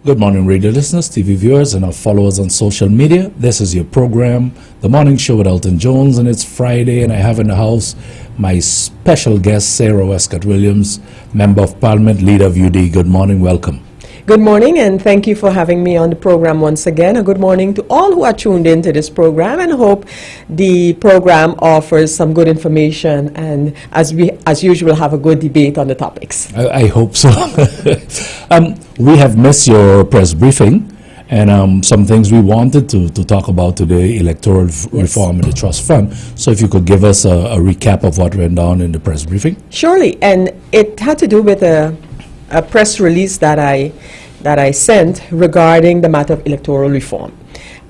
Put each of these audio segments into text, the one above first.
Good morning, radio listeners, TV viewers, and our followers on social media. This is your program, The Morning Show with Elton Jones, and it's Friday, and I have in the house my special guest, Sarah Wescott Williams, Member of Parliament, Leader of UD. Good morning, welcome. Good morning, and thank you for having me on the program once again. A good morning to all who are tuned into this program, and hope the program offers some good information, and as usual, have a good debate on the topics. I hope so. We have missed your press briefing, and some things we wanted to talk about today, electoral reform and the trust fund. So if you could give us a recap of what went down in the press briefing. Surely, and it had to do with a press release that I sent regarding the matter of electoral reform.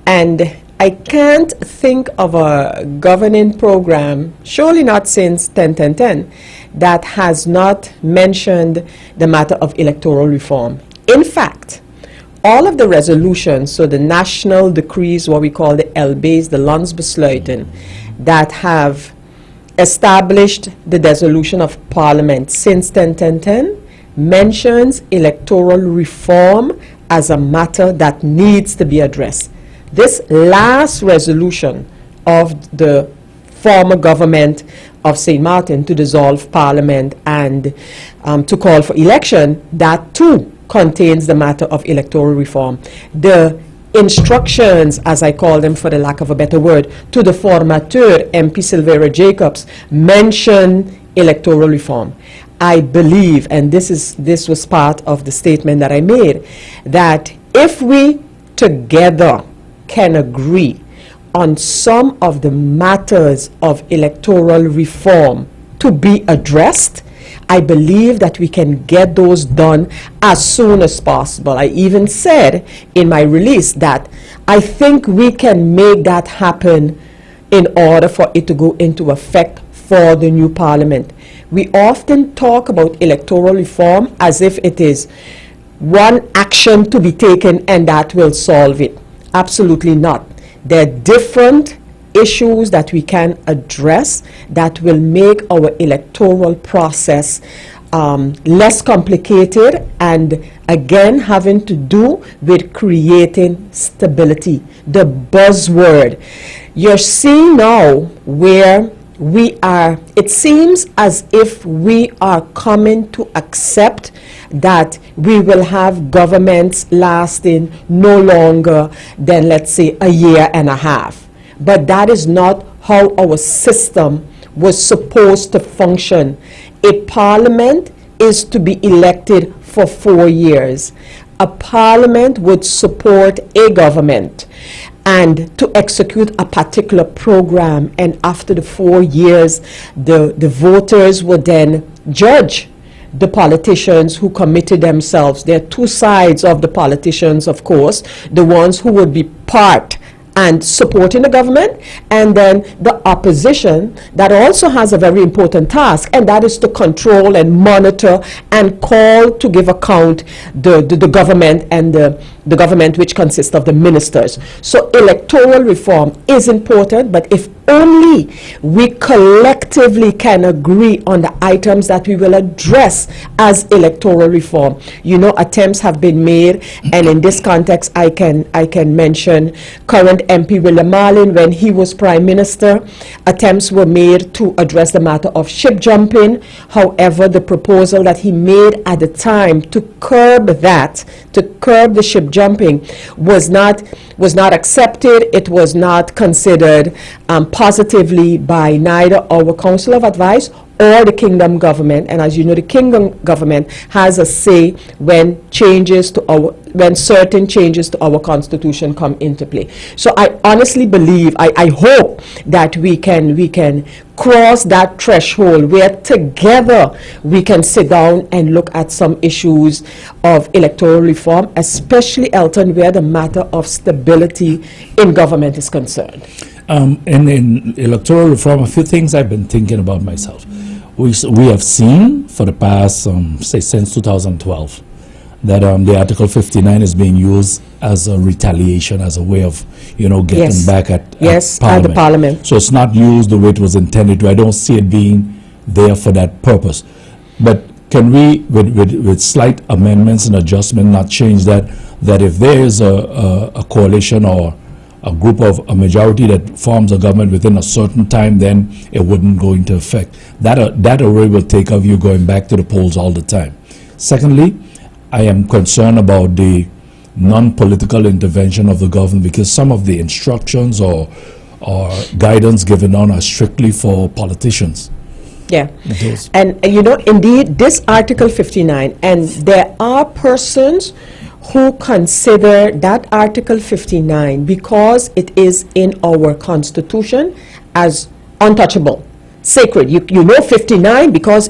And I can't think of a governing program, surely not since 10-10-10, that has not mentioned the matter of electoral reform. In fact, all of the resolutions, so the national decrees, what we call the LBs, the Landsbesluiten, that have established the dissolution of Parliament since 10-10-10, mentions electoral reform as a matter that needs to be addressed. This last resolution of the former government of St. Martin to dissolve Parliament and to call for election, that too contains the matter of electoral reform. The instructions, as I call them for the lack of a better word, to the formateur, MP Silvera Jacobs, mention electoral reform. I believe, and this was part of the statement that I made, that if we together can agree on some of the matters of electoral reform to be addressed, I believe that we can get those done as soon as possible. I even said in my release that I think we can make that happen in order for it to go into effect for the new Parliament. We often talk about electoral reform as if it is one action to be taken and that will solve it. Absolutely not. There are different issues that we can address that will make our electoral process less complicated, and again having to do with creating stability. The buzzword. You're seeing now where it seems as if we are coming to accept that we will have governments lasting no longer than, let's say, a year and a half. But that is not how our system was supposed to function. A parliament is to be elected for 4 years. A parliament would support a government and to execute a particular program, and after the 4 years, the voters would then judge the politicians who committed themselves. There are two sides of the politicians, of course, the ones who would be part and supporting the government, and then the opposition that also has a very important task, and that is to control and monitor and call to give account the government, and the government which consists of the ministers. So electoral reform is important, but if only we collectively can agree on the items that we will address as electoral reform. You know, attempts have been made, and in this context I can mention current MP William Marlin. When he was Prime Minister, attempts were made to address the matter of ship jumping. However, the proposal that he made at the time to curb the ship jumping was not accepted. It was not considered positively by neither our Council of Advice or the Kingdom government. And as you know, the Kingdom government has a say when certain changes to our constitution come into play. So I honestly believe, I hope that we can cross that threshold where together we can sit down and look at some issues of electoral reform, especially, Elton, where the matter of stability in government is concerned. In electoral reform, a few things I've been thinking about myself. We have seen for the past, since 2012, that the Article 59 is being used as a retaliation, as a way of, getting back at Parliament. At the Parliament. So it's not used the way it was intended to. I don't see it being there for that purpose. But can we, with slight amendments and adjustment, not change that if there is a coalition or a group of a majority that forms a government within a certain time, then it wouldn't go into effect. That already will take of you going back to the polls all the time. Secondly, I am concerned about the non-political intervention of the government, because some of the instructions or guidance given on are strictly for politicians. Yeah, and you know, indeed, this Article 59, and there are persons who consider that Article 59, because it is in our Constitution, as untouchable, sacred. You know 59 because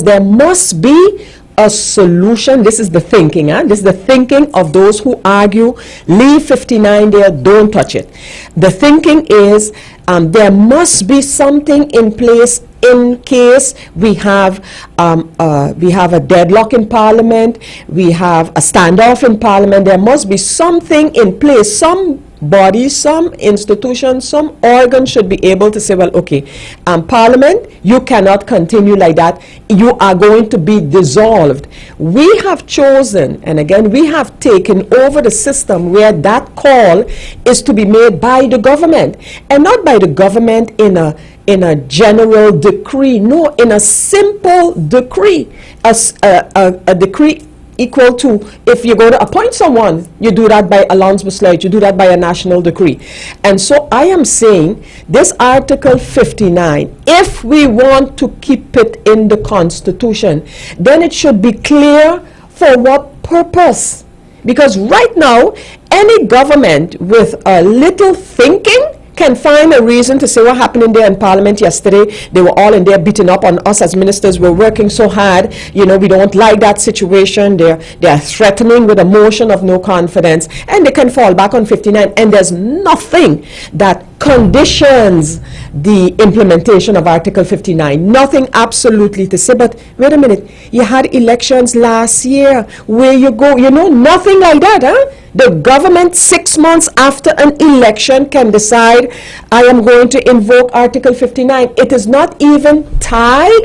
there must be a solution. This is the thinking, this is the thinking of those who argue, leave 59 there, don't touch it. The thinking is there must be something in place in case we have a deadlock in Parliament, we have a standoff in Parliament. There must be something in place, some body, some institution, some organ should be able to say, well, okay, Parliament, you cannot continue like that. You are going to be dissolved. We have chosen, and again, we have taken over the system where that call is to be made by the government, and not by the government in a general decree. No, in a simple decree, a decree equal to, if you're going to appoint someone, you do that by allowance beslage, you do that by a national decree. And so I am saying this Article 59, if we want to keep it in the Constitution, then it should be clear for what purpose. Because right now, any government with a little thinking can find a reason to say what happened in there in Parliament yesterday. They were all in there beating up on us as ministers. We're working so hard. You know, we don't like that situation. They're threatening with a motion of no confidence, and they can fall back on 59. And there's nothing that conditions the implementation of Article 59. Nothing absolutely to say. But wait a minute, you had elections last year. Where you go? You know, nothing like that, huh? The government 6 months after an election can decide, I am going to invoke Article 59. It is not even tied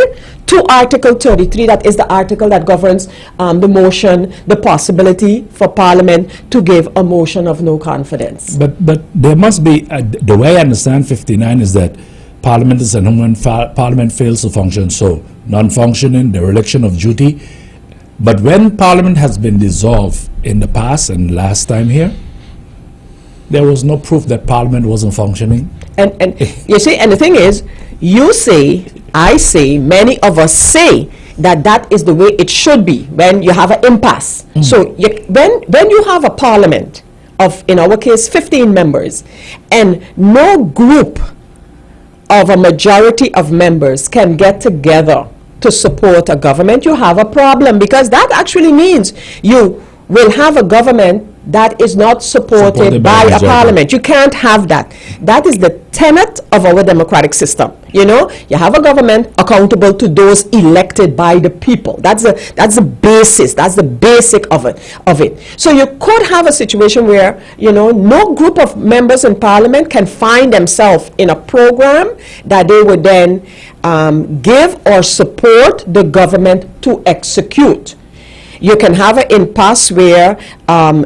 to Article 33. That is the article that governs the motion, the possibility for Parliament to give a motion of no confidence. But there must be, the way I understand 59 is that Parliament is an when Parliament fails to function, so non-functioning, dereliction of duty. But when Parliament has been dissolved in the past and last time here, there was no proof that Parliament wasn't functioning. And you see, and the thing is, you say, I say, many of us say that that is the way it should be when you have an impasse. So when you have a Parliament of, in our case, 15 members, and no group of a majority of members can get together to support a government, you have a problem, because that actually means you will have a government that is not supported by a parliament. You can't have that. That is the tenet of our democratic system. You know, you have a government accountable to those elected by the people. That's the basis. That's the basic of it. So you could have a situation where, you know, no group of members in parliament can find themselves in a program that they would then give or support the government to execute. You can have an impasse where,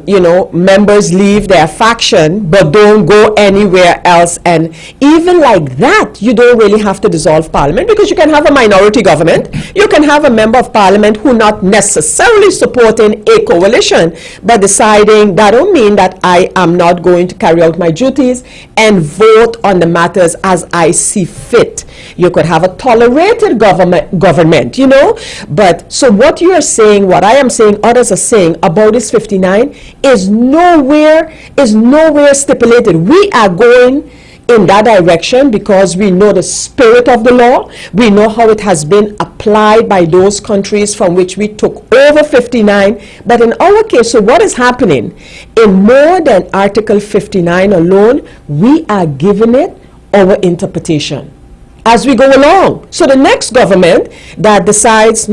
you know, members leave their faction but don't go anywhere else. And even like that, you don't really have to dissolve parliament, because you can have a minority government. You can have a member of parliament who not necessarily supporting a coalition, but deciding that don't mean that I am not going to carry out my duties and vote on the matters as I see fit. You could have a tolerated government, you know. But so what you are saying, what I am saying, others are saying about this 59 is nowhere stipulated. We are going in that direction because we know the spirit of the law. We know how it has been applied by those countries from which we took over 59. But in our case, so what is happening? In more than Article 59 alone, we are giving it our interpretation as we go along. So the next government that decides,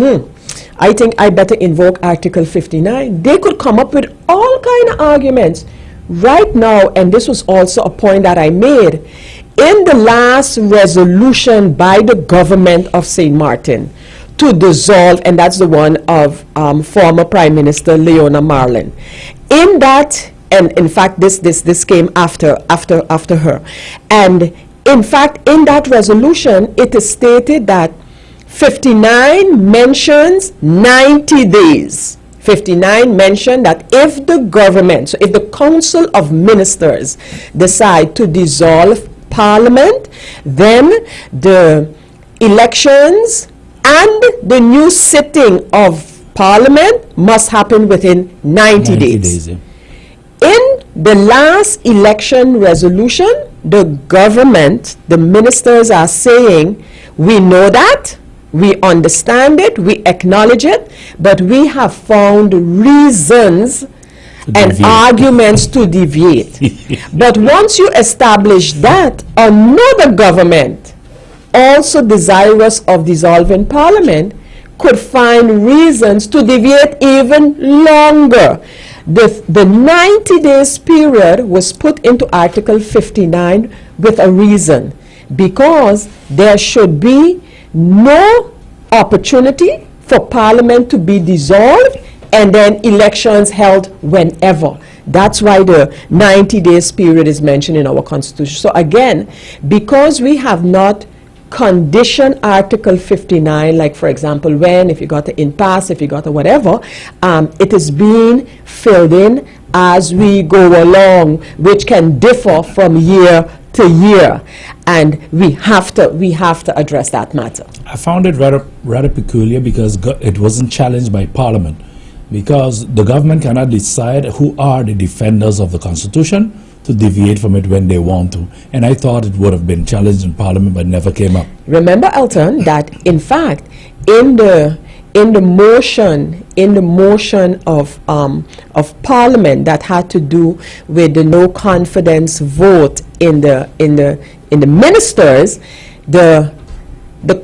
I think I better invoke Article 59, they could come up with all kind of arguments. Right now, and this was also a point that I made, in the last resolution by the government of St. Martin to dissolve, and that's the one of former Prime Minister Leona Marlin. In that, and in fact, this came after her, and in fact, in that resolution, it is stated that 59 mentions 90 days. 59 mentioned that if the government, so if the Council of Ministers decide to dissolve Parliament, then the elections and the new sitting of Parliament must happen within 90 days. Yeah. In the last election resolution, the government, the ministers are saying, we know that, we understand it, we acknowledge it, but we have found reasons and arguments to deviate. But once you establish that, another government, also desirous of dissolving Parliament, could find reasons to deviate even longer. The 90 days period was put into Article 59 with a reason, because there should be no opportunity for Parliament to be dissolved and then elections held whenever. That's why the 90 days period is mentioned in our Constitution. So again, because we have not conditioned Article 59, like for example, when, if you got an impasse, if you got a whatever, it is being filled in as we go along, which can differ from year to year, and we have to address that matter. I found it rather peculiar because it wasn't challenged by Parliament, because the government cannot decide who are the defenders of the Constitution to deviate from it when they want to. And I thought it would have been challenged in Parliament, but never came up. Remember, Elton, that in fact, in the motion of Parliament that had to do with the no confidence vote in the ministers, the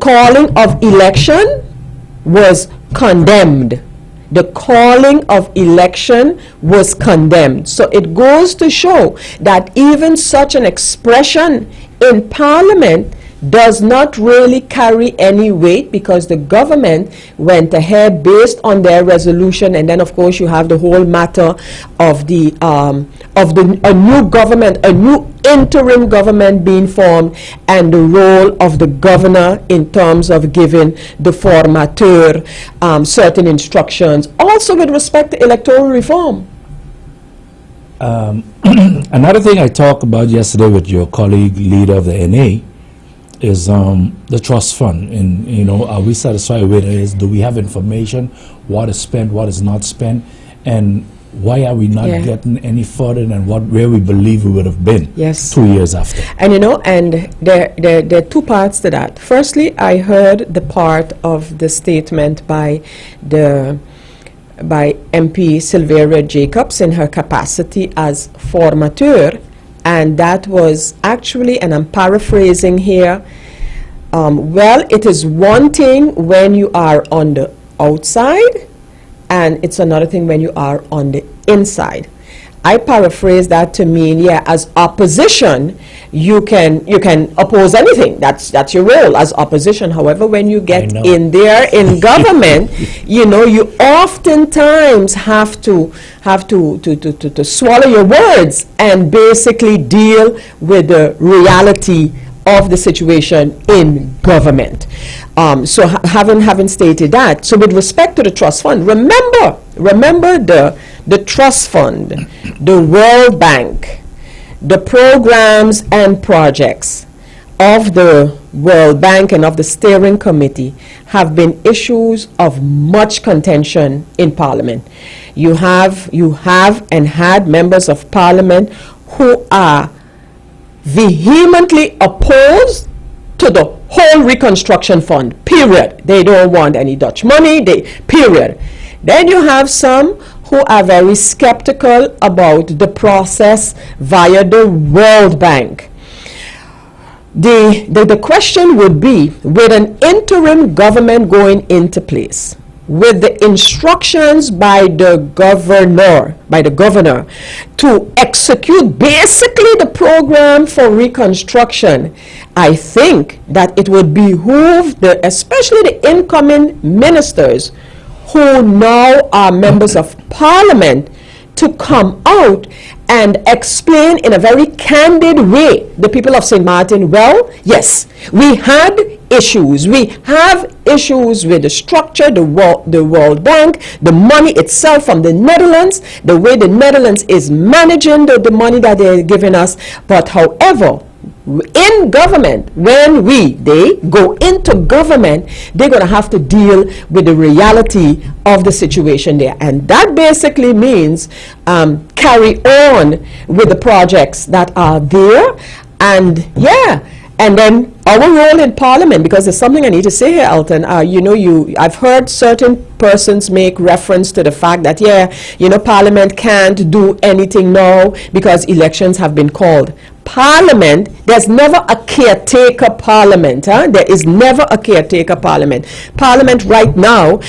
calling of election was condemned. The calling of election was condemned. So it goes to show that even such an expression in Parliament does not really carry any weight, because the government went ahead based on their resolution, and then of course you have the whole matter of a new government, a new interim government being formed, and the role of the governor in terms of giving the formateur certain instructions, also with respect to electoral reform. Another thing I talked about yesterday with your colleague, leader of the NA, is the trust fund. And are we satisfied with it? Do we have information, what is spent, what is not spent, and why are we not getting any further than where we believe we would have been 2 years after? And and there are two parts to that. Firstly, I heard the part of the statement by MP Sylvia Jacobs in her capacity as formateur. And that was actually, and I'm paraphrasing here, well, it is one thing when you are on the outside, and it's another thing when you are on the inside. I paraphrase that to mean, as opposition, you can oppose anything. That's your role as opposition. However, when you get in there in government, you oftentimes have to swallow your words and basically deal with the reality of the situation in government. So having stated that, so with respect to the trust fund, remember the trust fund, the World Bank, the programs and projects of the World Bank and of the steering committee have been issues of much contention in Parliament. You have and had members of Parliament who are vehemently opposed to the whole reconstruction fund, period. They don't want any Dutch money, period. Then you have some who are very skeptical about the process via the World Bank. The question would be, with an interim government going into place, with the instructions by the governor to execute basically the program for reconstruction, I think that it would behoove especially the incoming ministers who now are members of parliament to come out and explain in a very candid way the people of St. Martin, well, yes, we had issues. We have issues with the structure, the World Bank, the money itself from the Netherlands, the way the Netherlands is managing the money that they're giving us. But however, in government, when they go into government, they're going to have to deal with the reality of the situation there. And that basically means carry on with the projects that are there. And yeah, and then our role in Parliament, because there's something I need to say here, Elton. I've heard certain persons make reference to the fact that, Parliament can't do anything now because elections have been called. Parliament, there's never a caretaker parliament. There is never a caretaker parliament. Parliament right now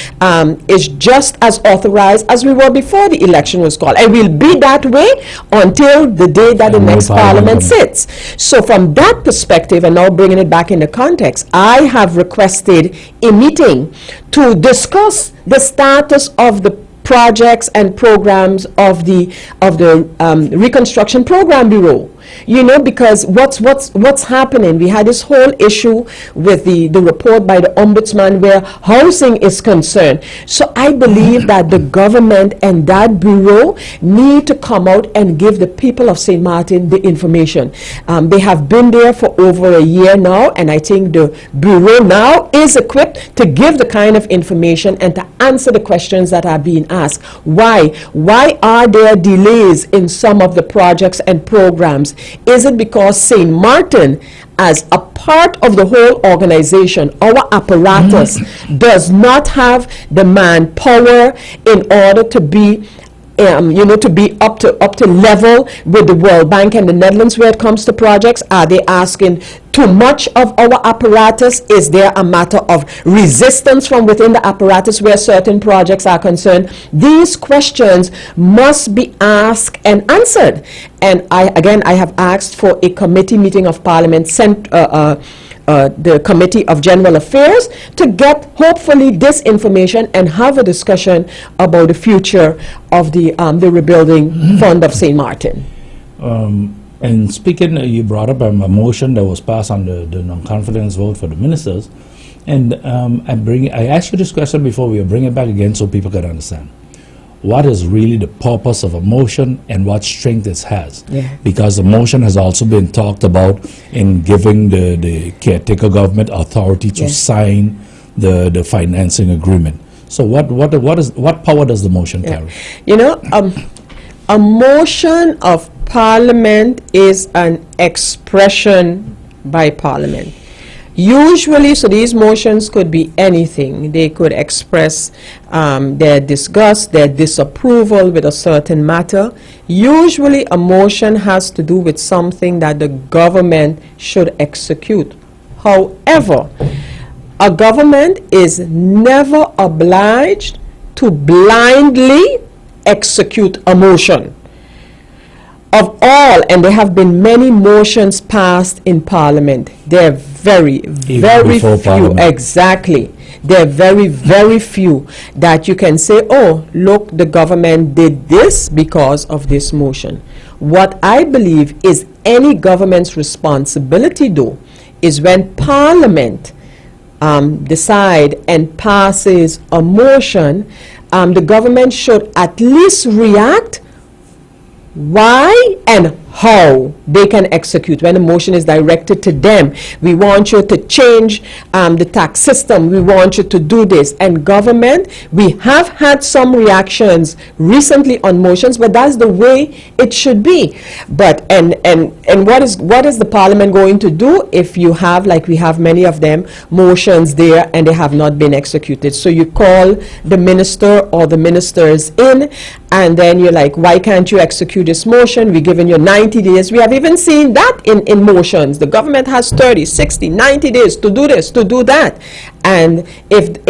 is just as authorized as we were before the election was called. And will be that way until the day that the next parliament sits. So from that perspective, and now bringing it back into context, I have requested a meeting to discuss the status of the projects and programs of the Reconstruction Program Bureau. Because what's happening, we had this whole issue with the report by the Ombudsman where housing is concerned. So I believe that the government and that bureau need to come out and give the people of St. Martin the information. They have been there for over a year now, and I think the bureau now is equipped to give the kind of information and to answer the questions that are being asked. Why are there delays in some of the projects and programs? Is it because St. Martin, as a part of the whole organization, our apparatus does not have the manpower in order to be to be up to level with the World Bank and the Netherlands when it comes to projects? Are they asking too much of our apparatus? Is there a matter of resistance from within the apparatus where certain projects are concerned? These questions must be asked and answered. And I have asked for a committee meeting of Parliament, the Committee of General Affairs, to get hopefully this information and have a discussion about the future of the Rebuilding Fund of St. Martin. And speaking, you brought up a motion that was passed on the non-confidence vote for the ministers. And I asked you this question before, we'll bring it back again so people can understand. What is really the purpose of a motion and what strength it has? Yeah. Because the motion has also been talked about in giving the caretaker government authority to sign the financing agreement. So what power does the motion carry? A motion of Parliament is an expression by Parliament. Usually, so these motions could be anything. They could express their disgust, their disapproval with a certain matter. Usually, a motion has to do with something that the government should execute. However, a government is never obliged to blindly execute a motion. Of all, and there have been many motions passed in Parliament, they're very few. Parliament. Exactly. There are very, very few that you can say, oh, look, the government did this because of this motion. What I believe is any government's responsibility, though, is when Parliament decide and passes a motion, the government should at least react why and how they can execute when a motion is directed to them. We want you to change the tax system. We want you to do this. And government, we have had some reactions recently on motions, but that's the way it should be. But and what is the Parliament going to do if you have, like we have many of them, motions there and they have not been executed? So you call the minister or the ministers in, and then you're like, why can't you execute this motion? We're giving you 90 days. We have even seen that in motions. The government has 30, 60, 90 days to do this, to do that. And if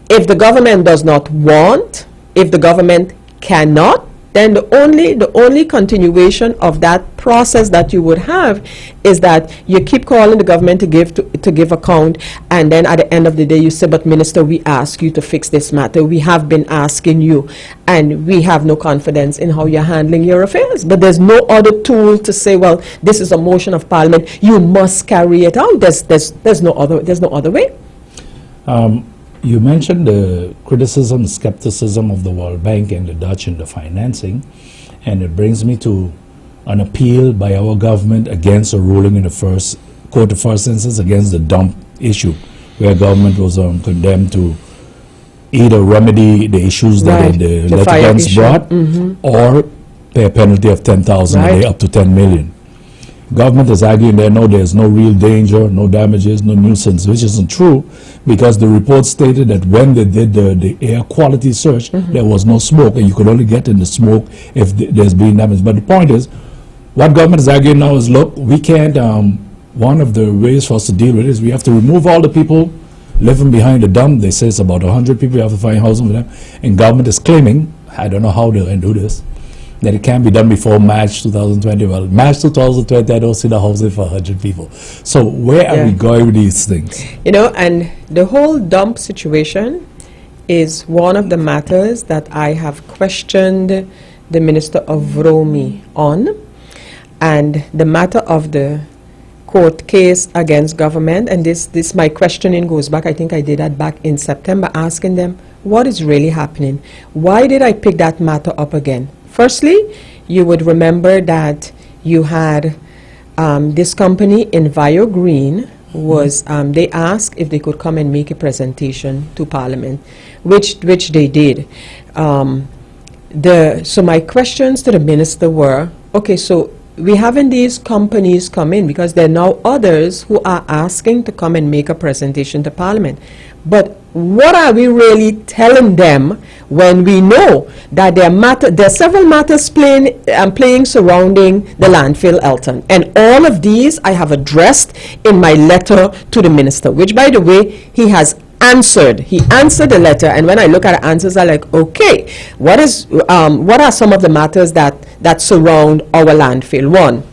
If the government does not want, if the government cannot, then the only continuation of that process that you would have is that you keep calling the government to give account, and then at the end of the day you say, but minister, we ask you to fix this matter. We have been asking you, and we have no confidence in how you're handling your affairs. But there's no other tool to say, well, this is a motion of parliament, you must carry it out. There's no other way. You mentioned the criticism, skepticism of the World Bank and the Dutch in the financing, and it brings me to an appeal by our government against a ruling in the first court of first instance against the dump issue, where government was condemned to either remedy the issues that the litigants brought, or pay a penalty of 10,000 a day up to 10 million. Government is arguing there, no, there's no real danger, no damages, no nuisance, which isn't true, because the report stated that when they did the air quality search, there was no smoke, and you could only get in the smoke if there's been damage. But the point is, what government is arguing now is, look, we can't, one of the ways for us to deal with it is we have to remove all the people living behind the dump. They say it's about 100 people, you have to find housing for them, and government is claiming, I don't know how they're going to do this, that it can be done before March 2020. Well, March 2020, I don't see the housing for 100 people. So where are we going with these things? You know, and the whole dump situation is one of the matters that I have questioned the Minister of Vromi on, and the matter of the court case against government. And this my questioning goes back, I think I did that back in September, asking them, what is really happening? Why did I pick that matter up again? Firstly, you would remember that you had this company, Enviro Green, was they asked if they could come and make a presentation to Parliament, which they did. So my questions to the minister were, okay, so we having these companies come in because there are now others who are asking to come and make a presentation to Parliament. But what are we really telling them when we know that there are several matters playing surrounding the landfill ELTON? And all of these I have addressed in my letter to the minister, which, by the way, he has answered. He answered the letter, and when I look at the answers, I'm like, okay, what are some of the matters that surround our landfill? One,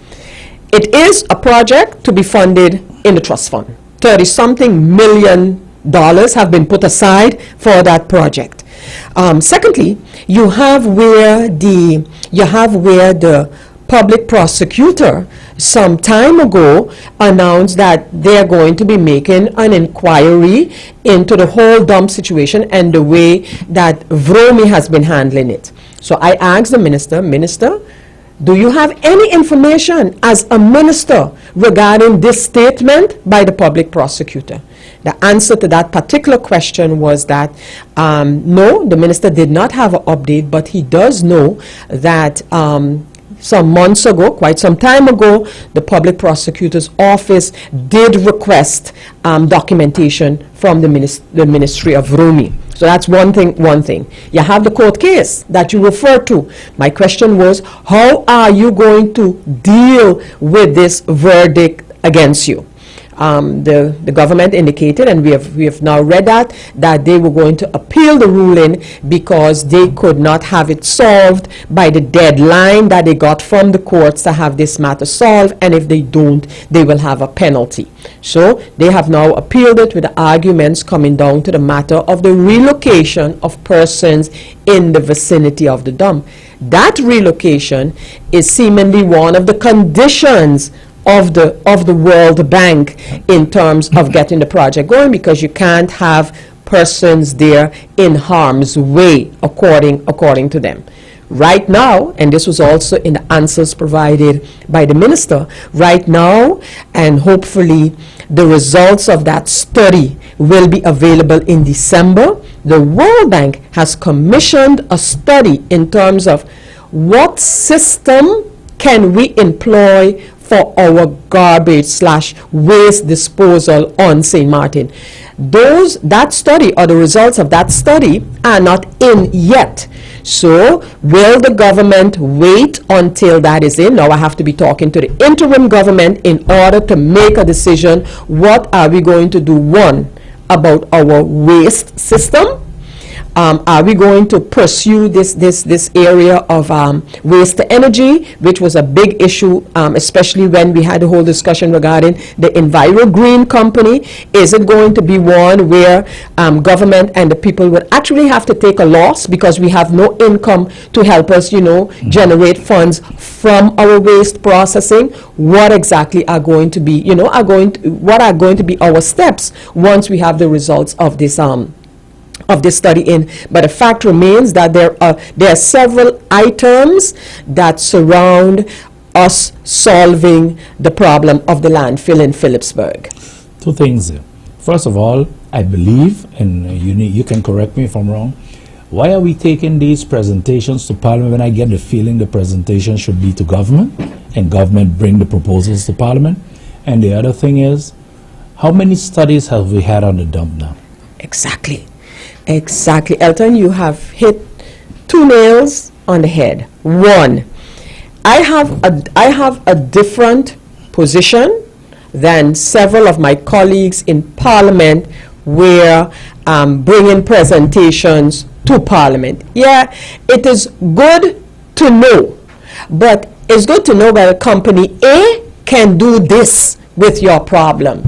it is a project to be funded in the trust fund. 30-something million dollars have been put aside for that project. Secondly, you have where the public prosecutor some time ago announced that they're going to be making an inquiry into the whole dump situation and the way that Vromi has been handling it. So I asked the minister, do you have any information as a minister regarding this statement by the public prosecutor? The answer to that particular question was that no, the minister did not have an update, but he does know that some months ago, quite some time ago, the public prosecutor's office did request documentation from the Ministry of Vromi. So that's one thing. You have the court case that you referred to. My question was, how are you going to deal with this verdict against you? The government indicated, and we have now read that they were going to appeal the ruling because they could not have it solved by the deadline that they got from the courts to have this matter solved, and if they don't, they will have a penalty. So they have now appealed it with the arguments coming down to the matter of the relocation of persons in the vicinity of the dump. That relocation is seemingly one of the conditions of the World Bank in terms of getting the project going, because you can't have persons there in harm's way, according to them. Right now, and this was also in the answers provided by the minister, right now, and hopefully the results of that study will be available in December, the World Bank has commissioned a study in terms of what system can we employ for our garbage/waste disposal on St. Martin. That study, or the results of that study, are not in yet. So will the government wait until that is in? Now I have to be talking to the interim government in order to make a decision. What are we going to do? One, about our waste system, Are we going to pursue this area of waste to energy, which was a big issue, especially when we had a whole discussion regarding the Enviro Green Company? Is it going to be one where government and the people would actually have to take a loss because we have no income to help us, generate funds from our waste processing? What exactly are going to be, what are going to be our steps once we have the results of this study in? But the fact remains that there are several items that surround us solving the problem of the landfill in Phillipsburg. Two things here. First of all, I believe, and you can correct me if I'm wrong, why are we taking these presentations to Parliament when I get the feeling the presentation should be to government and government bring the proposals to Parliament? And the other thing is, how many studies have we had on the dump now? Exactly. Elton, you have hit two nails on the head. One, I have a different position than several of my colleagues in Parliament where bringing presentations to Parliament. Yeah, it is good to know, but it's good to know that company A can do this with your problem.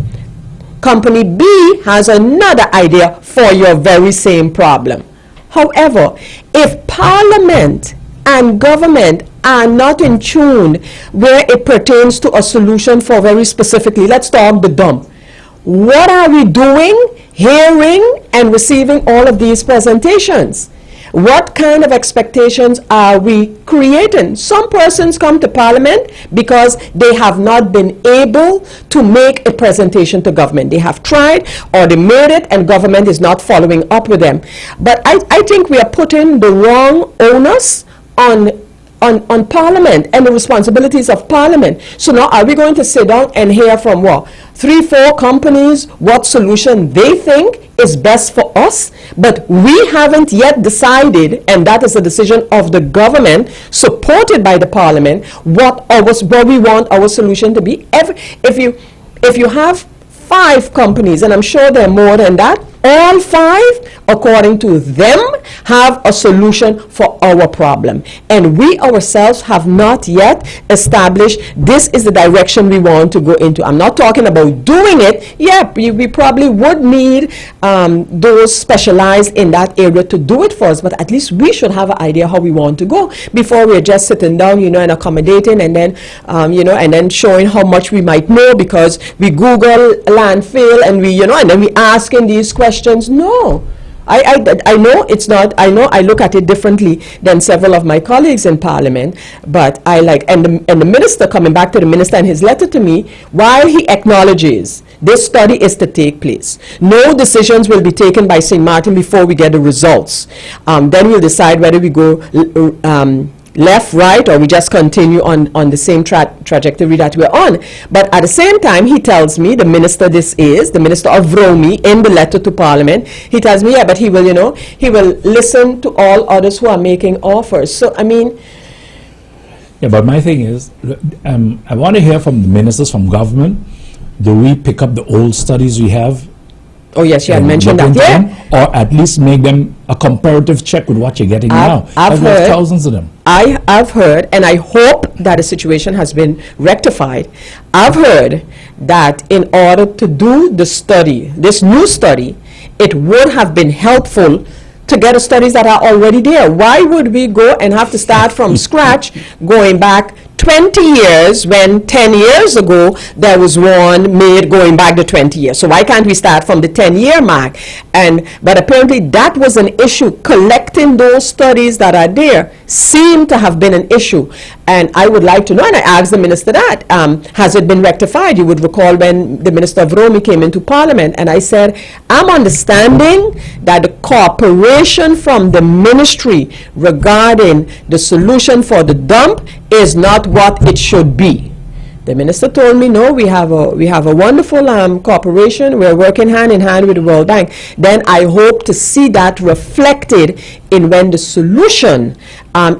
Company B has another idea for your very same problem. However, if Parliament and government are not in tune where it pertains to a solution for very specifically, let's talk the dump. What are we doing, hearing and receiving all of these presentations? What kind of expectations are we creating? Some persons come to Parliament because they have not been able to make a presentation to government. They have tried or they made it and government is not following up with them. But I think we are putting the wrong onus on Parliament and the responsibilities of Parliament. So now are we going to sit down and hear from what? 3-4 companies what solution they think is best for us, but we haven't yet decided, and that is a decision of the government supported by the Parliament, what we want our solution to be. If you have 5 companies, and I'm sure there are more than that, all 5, according to them, have a solution for our problem. And we ourselves have not yet established this is the direction we want to go into. I'm not talking about doing it. Yeah, we probably would need those specialized in that area to do it for us, but at least we should have an idea how we want to go before we're just sitting down, and accommodating and then, and then showing how much we might know because we Google landfill and and then we asking these questions. No. I know it's not, I look at it differently than several of my colleagues in Parliament, but and the minister, coming back to the minister and his letter to me, while he acknowledges this study is to take place, no decisions will be taken by St. Martin before we get the results. Then we'll decide whether we go left, right, or we just continue on the same trajectory that we're on. But at the same time, he tells me, the minister of Romy, in the letter to Parliament, he tells me, yeah, but he will, he will listen to all others who are making offers. So, I mean... Yeah, but my thing is, I want to hear from the ministers, from government. Do we pick up the old studies we have? Oh, yes, you had mentioned that. Yeah. Or at least make them a comparative check with what you're getting now. I've heard thousands of them. I've heard, and I hope that the situation has been rectified. I've heard that in order to do the study, this new study, it would have been helpful to get the studies that are already there. Why would we go and have to start from scratch, going back 20 years when 10 years ago there was one made going back to 20 years? So why can't we start from the 10-year mark? But apparently that was an issue. Collecting those studies that are there seem to have been an issue. And I would like to know, and I asked the minister that, has it been rectified? You would recall when the minister of Romy came into Parliament, and I said, I'm understanding that the cooperation from the ministry regarding the solution for the dump is not what it should be. The minister told me, no, we have a wonderful cooperation. We're working hand in hand with the World Bank. Then I hope to see that reflected in when the solution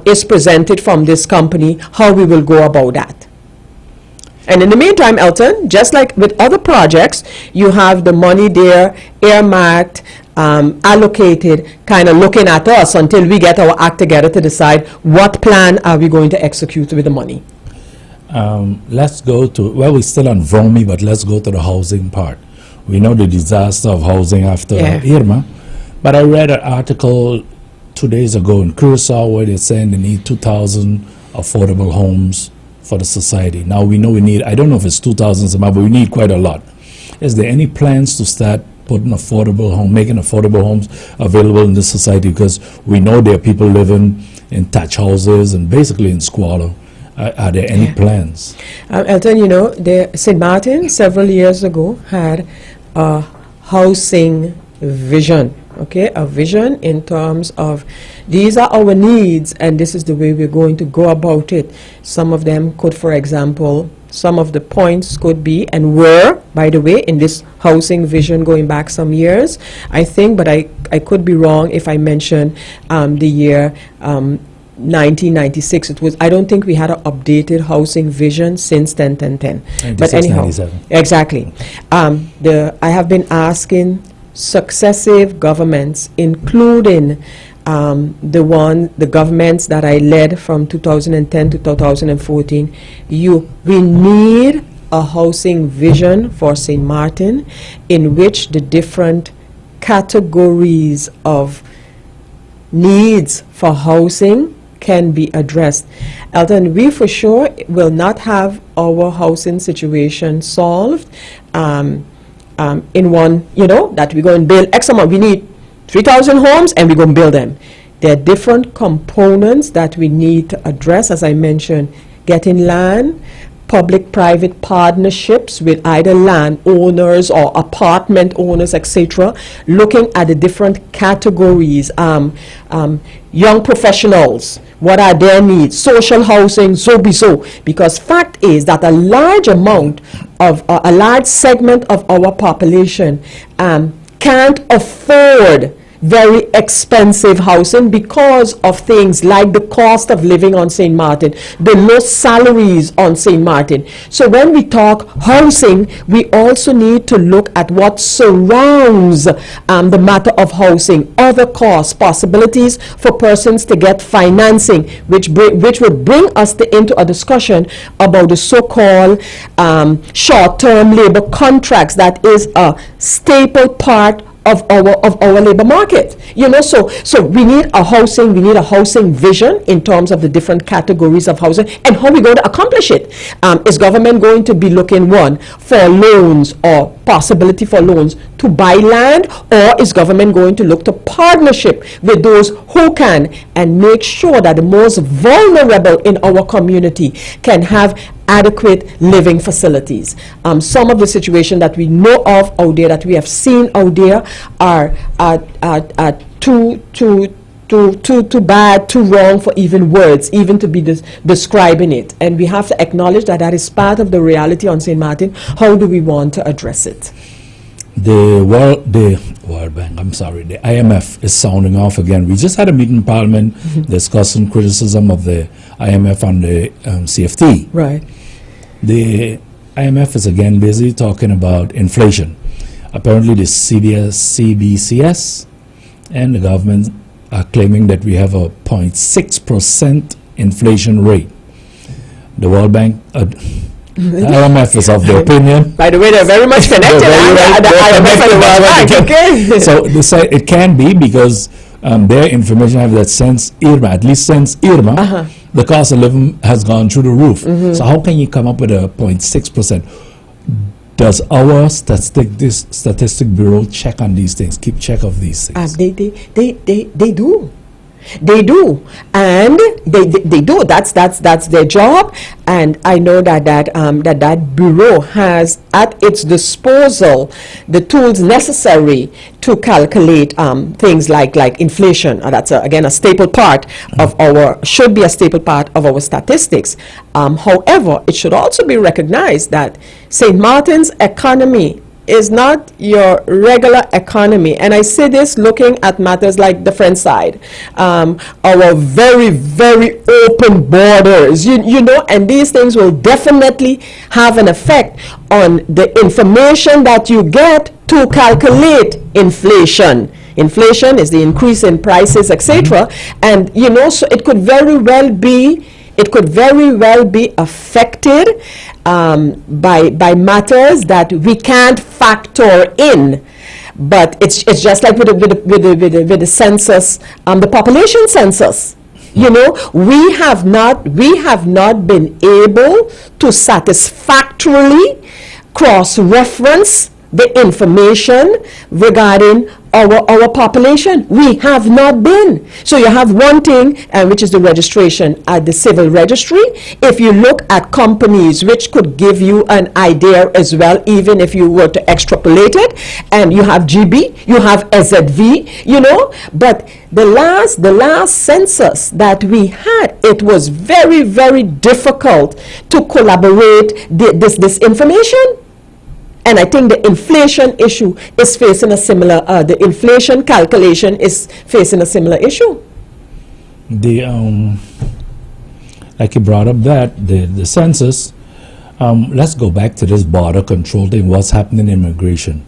is presented from this company, how we will go about that. And in the meantime, Elton, just like with other projects, you have the money there earmarked allocated, kind of looking at us until we get our act together to decide what plan are we going to execute with the money. Let's go to, well, we're still on VROMI, but let's go to the housing part. We know the disaster of housing after Irma, but I read an article 2 days ago in Curacao where they're saying they need 2,000 affordable homes for the society. Now we know we need, I don't know if it's 2,000, but we need quite a lot. Is there any plans to start putting making affordable homes available in this society? Because we know there are people living in thatch houses and basically in squalor. Are there any plans? Elton, you know, St. Martin several years ago had a housing vision, okay? A vision in terms of these are our needs and this is the way we're going to go about it. Some of them could, for example, some of the points could be and were, by the way, in this housing vision going back some years, I think, but I could be wrong if I mention the year 1996. It was, I don't think we had an updated housing vision since 10. But anyhow, 97. Exactly. I have been asking successive governments, including the governments that I led from 2010 to 2014, we need a housing vision for St. Martin in which the different categories of needs for housing can be addressed. Elton, we for sure will not have our housing situation solved in one, that we're going to build X amount. We need 3,000 homes and we're going to build them. There are different components that we need to address, as I mentioned, getting land, public-private partnerships with either landowners or apartment owners, etc., looking at the different categories, young professionals, what are their needs, social housing, so because fact is that a large segment of our population can't afford very expensive housing because of things like the cost of living on St. Martin, the low salaries on St. Martin. So when we talk housing, we also need to look at what surrounds the matter of housing, other costs, possibilities for persons to get financing, which will bring us into a discussion about the so-called short-term labor contracts that is a staple part of our labor market, so we need a housing vision in terms of the different categories of housing and how we're going to accomplish it. Is government going to be looking, one, for loans or possibility for loans to buy land, or is government going to look to partnership with those who can and make sure that the most vulnerable in our community can have adequate living facilities? Some of the situations that we know of out there, that we have seen out there, are too bad, too wrong for even words, even to be describing it. And we have to acknowledge that that is part of the reality on St. Martin. How do we want to address it? The World Bank, the IMF is sounding off again. We just had a meeting in Parliament discussing criticism of the IMF on the CFT. Right. The IMF is again busy talking about inflation. Apparently the CBCS and the government are claiming that we have a 0.6% inflation rate. The World Bank, the IMF is of the opinion. By the way, they're very much connected. The IMF and the World Bank, okay? So they say it can be because their information have that since Irma, at least since Irma, the cost of living has gone through the roof. So how can you come up with a 0.6%? Does our statistic bureau check on these things, keep check of these things? They do. They do, and they do. That's their job, and I know that bureau has at its disposal the tools necessary to calculate things like inflation. That's again a staple part of should be a staple part of our statistics. However, it should also be recognized that St. Martin's economy is not your regular economy. And I say this looking at matters like the French side, our very, very open borders, and these things will definitely have an effect on the information that you get to calculate inflation. inflation, is the increase in prices, etc. And you know, so it could very well be affected by matters that we can't factor in. But it's just like with the census, the population census. You know, we have not been able to satisfactorily cross-reference the information regarding our population. We have not been. So you have one thing, which is the registration at the civil registry. If you look at companies, which could give you an idea as well, even if you were to extrapolate it, and you have GB, you have SZV, you know, but the last census that we had, it was very, very difficult to collaborate this information. And I think the inflation issue is facing a similar, the inflation calculation is facing a similar issue. Like you brought up the census, let's go back to this border control thing, what's happening in immigration.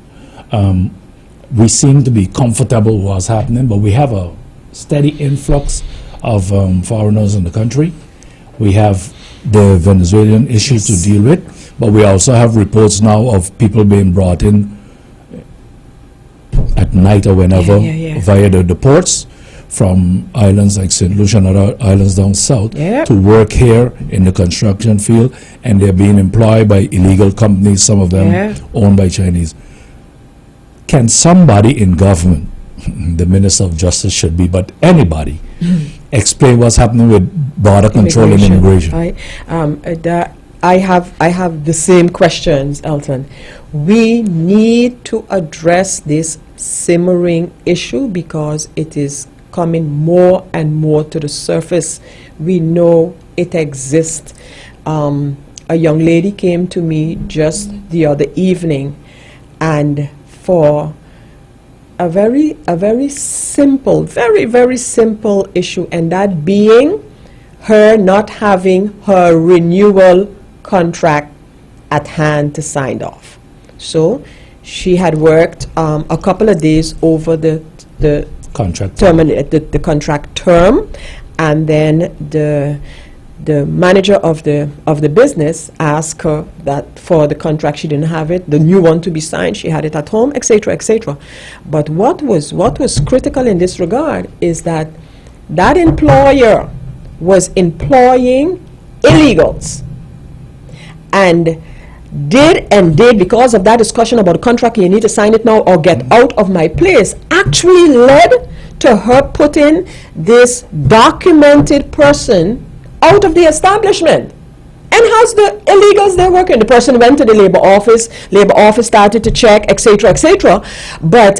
We seem to be comfortable with what's happening, but we have a steady influx of foreigners in the country. We have the Venezuelan issue to deal with. But we also have reports now of people being brought in at night or whenever via the ports from islands like St. Lucia and other islands down south to work here in the construction field, and they're being employed by illegal companies, some of them owned by Chinese. Can somebody in government, the Minister of Justice should be, but anybody, explain what's happening with border control and immigration? I have the same questions, Elton. We need to address this simmering issue because it is coming more and more to the surface. We know it exists. A young lady came to me just the other evening, and for a very simple, very simple issue, and that being her not having her renewal contract at hand to sign off. So she had worked a couple of days over the contract term, the contract term, and then the manager of the business asked her that for the contract she didn't have it, the new one to be signed, she had it at home, etc., etc. But what was critical in this regard is that employer was employing illegals, and did because of that discussion about the contract, you need to sign it now or get out of my place, actually led to her putting this documented person out of the establishment. And how's the illegals there working? The person went to the labor office started to check, etc., etc. But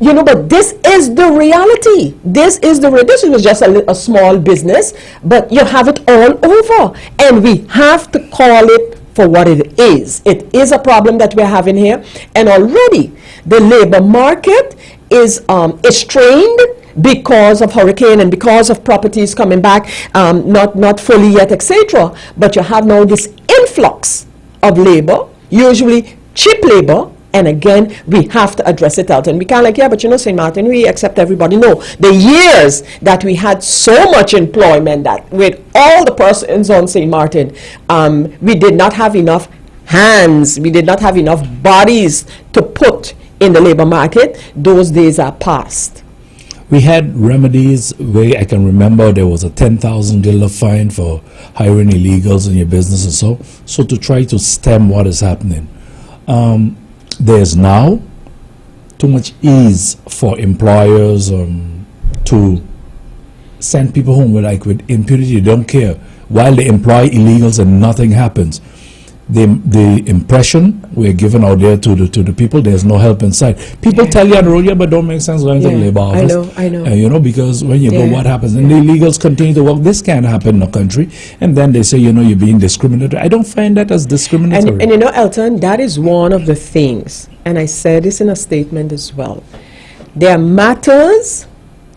you know, but this is the reality. This was just a small business, but you have it all over, and we have to call it for what it is. It is a problem that we're having here, and already the labor market is strained because of hurricane and because of properties coming back not fully yet, etc. But you have now this influx of labor, usually cheap labor, and again we have to address it out. And we can't like, yeah, but you know, St. Martin, we accept everybody. No, the years that we had so much employment that with all the persons on St. Martin, we did not have enough hands, we did not have enough bodies to put in the labor market. Those days are past. We had remedies where I can remember there was a $10,000 fine for hiring illegals in your business and so to try to stem what is happening. There's now too much ease for employers to send people home with impunity. They don't care while they employ illegals and nothing happens. The impression we're given out there to the people, there's no help inside. People tell you on the road, but don't make sense going to the labor office. I know. You know, because when you go, what happens? And the illegals continue to work. This can't happen in the country. And then they say, you know, you're being discriminatory. I don't find that as discriminatory. And you know, Elton, that is one of the things, and I said this in a statement as well. There are matters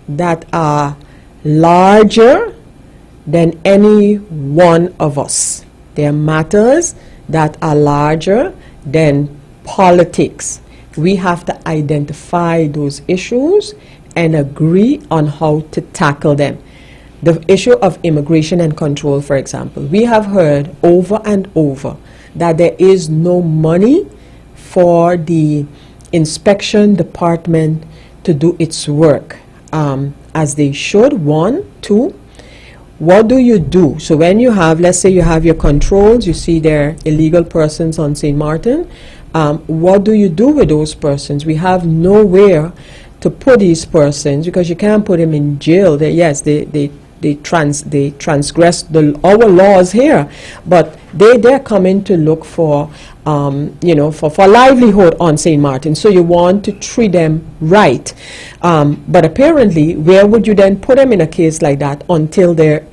that are larger than any one of us. There are matters that are larger than politics. we have to identify those issues and agree on how to tackle them. The issue of immigration and control, for example, we have heard over and over that there is no money for the inspection department to do its work as they should. One, two, what do you do? So when you have, let's say you have your controls, you see there are illegal persons on St. Martin, what do you do with those persons? We have nowhere to put these persons because you can't put them in jail. They transgress our laws here, but they're coming to look for for livelihood on St. Martin. So you want to treat them right, but apparently, where would you then put them in a case like that until they're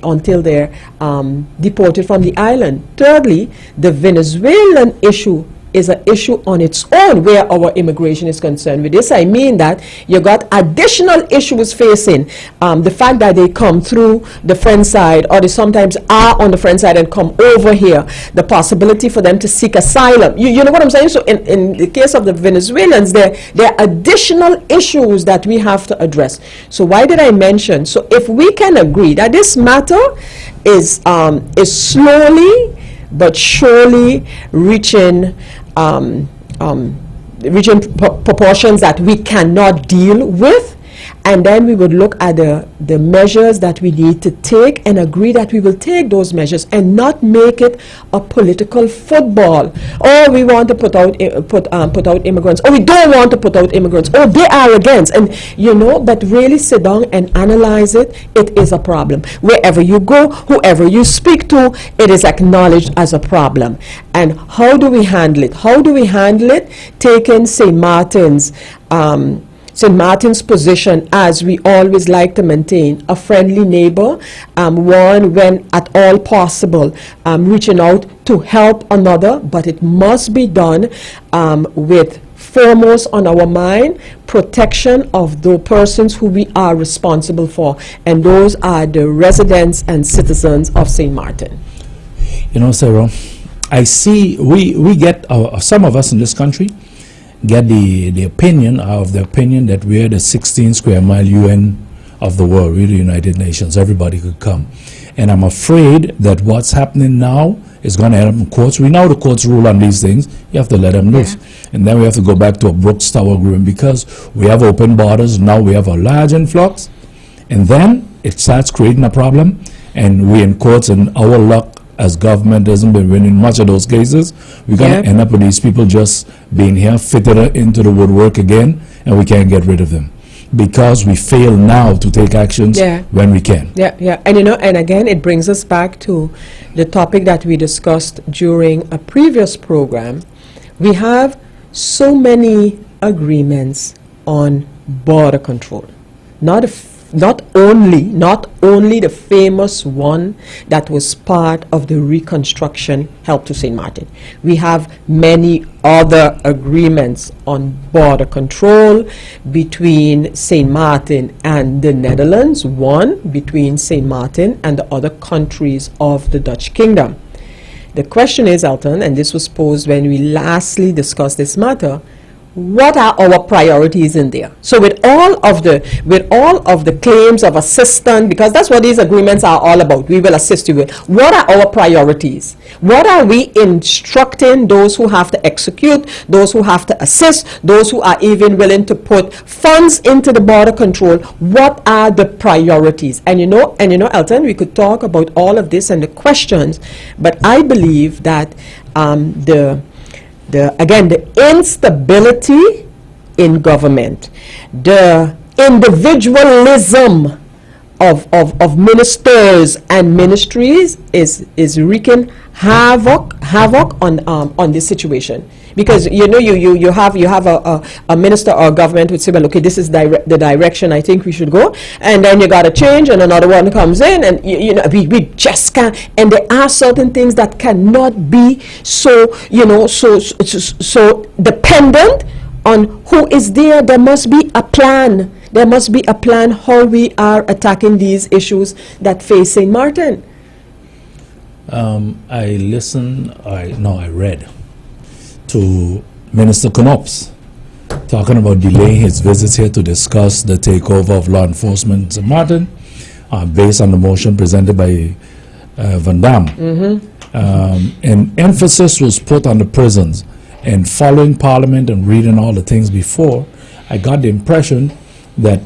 deported from the island? Thirdly, the Venezuelan issue is an issue on its own where our immigration is concerned. With this, I mean that you got additional issues facing the fact that they come through the French side, or they sometimes are on the French side and come over here, the possibility for them to seek asylum. You know what I'm saying? So in the case of the Venezuelans, there are additional issues that we have to address. So why did I mention? So if we can agree that this matter is slowly but surely reaching proportions that we cannot deal with, and then we would look at the measures that we need to take and agree that we will take those measures and not make it a political football. Oh, we want to put out immigrants. Oh, we don't want to put out immigrants. Oh, they are against. And but really sit down and analyze it. It is a problem. Wherever you go, whoever you speak to, it is acknowledged as a problem. And how do we handle it? How do we handle it? Taking St. Martin's position, as we always like to maintain, a friendly neighbor, one when at all possible, reaching out to help another, but it must be done with foremost on our mind, protection of the persons who we are responsible for, and those are the residents and citizens of St. Martin. Sarah, I see we get, some of us in this country, get the opinion that we're the 16 square mile UN of the world, we're the United Nations, everybody could come. And I'm afraid that what's happening now is going to end up in courts. We know the courts rule on these things, you have to let them loose. And then we have to go back to a Brooks Tower agreement because we have open borders, now we have a large influx, and then it starts creating a problem, and we're in courts, and our luck as government hasn't been winning much of those cases. We're going to end up with these people just being here, fitted into the woodwork again, and we can't get rid of them because we fail now to take actions when we can. And again, it brings us back to the topic that we discussed during a previous program. We have so many agreements on border control, not only the famous one that was part of the reconstruction help to St. Martin. We have many other agreements on border control between St. Martin and the Netherlands, one between St. Martin and the other countries of the Dutch Kingdom. The question is, Elton, and this was posed when we lastly discussed this matter, what are our priorities in there? So with all of the claims of assistance, because that's what these agreements are all about, we will assist you with. What are our priorities? What are we instructing those who have to execute, those who have to assist, those who are even willing to put funds into the border control? What are the priorities? And Elton, we could talk about all of this and the questions, but I believe that the instability in government, the individualism of ministers and ministries is wreaking havoc on this situation. Because you have a minister or a government would say, well, okay, this is the direction I think we should go, and then you got to change, and another one comes in, and we just can't. And there are certain things that cannot be so dependent on who is there. There must be a plan. There must be a plan how we are attacking these issues that face St. Martin. I read to Minister Knops talking about delaying his visits here to discuss the takeover of law enforcement in St. Martin, based on the motion presented by Van Dam. And emphasis was put on the prisons. And following Parliament and reading all the things before, I got the impression that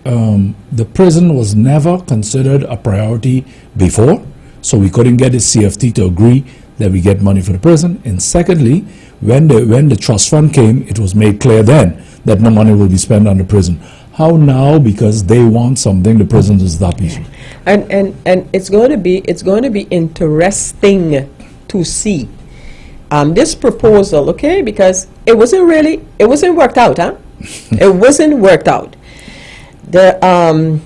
the prison was never considered a priority before, so we couldn't get the CFT to agree that we get money for the prison. And secondly, when the trust fund came, it was made clear then that no money will be spent on the prison. How now, because they want something, the prison does not issue? And it's going to be interesting to see this proposal, okay? Because it wasn't worked out, huh? It wasn't worked out. The